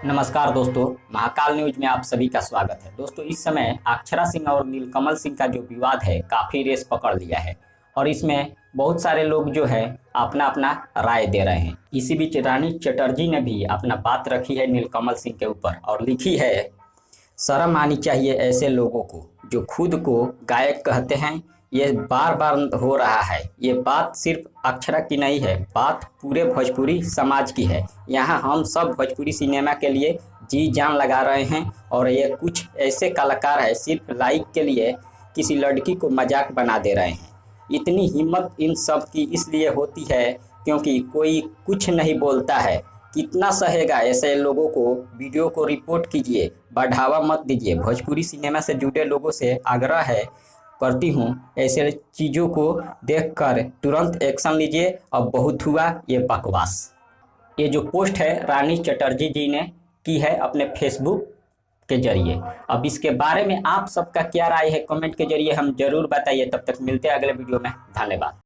नमस्कार दोस्तों, महाकाल न्यूज में आप सभी का स्वागत है। दोस्तों, इस समय अक्षरा सिंह और नीलकमल सिंह का जो विवाद है काफ़ी रेस पकड़ लिया है और इसमें बहुत सारे लोग जो है अपना अपना राय दे रहे हैं। इसी बीच रानी चटर्जी ने भी अपना बात रखी है नीलकमल सिंह के ऊपर और लिखी है, शर्म आनी चाहिए ऐसे लोगों को जो खुद को गायक कहते हैं। ये बार बार हो रहा है। ये बात सिर्फ अक्षरा की नहीं है, बात पूरे भोजपुरी समाज की है। यहाँ हम सब भोजपुरी सिनेमा के लिए जी जान लगा रहे हैं और ये कुछ ऐसे कलाकार हैं सिर्फ लाइक के लिए किसी लड़की को मजाक बना दे रहे हैं। इतनी हिम्मत इन सब की इसलिए होती है क्योंकि कोई कुछ नहीं बोलता है। कितना सहेगा ऐसे लोगों को। वीडियो को रिपोर्ट कीजिए, बढ़ावा मत दीजिए। भोजपुरी सिनेमा से जुड़े लोगों से आग्रह करती हूँ, ऐसे चीज़ों को देखकर तुरंत एक्शन लीजिए। अब बहुत हुआ ये बकवास। ये जो पोस्ट है रानी चटर्जी जी ने की है अपने फेसबुक के जरिए। अब इसके बारे में आप सबका क्या राय है, कमेंट के जरिए हम जरूर बताइए। तब तक मिलते हैं अगले वीडियो में। धन्यवाद।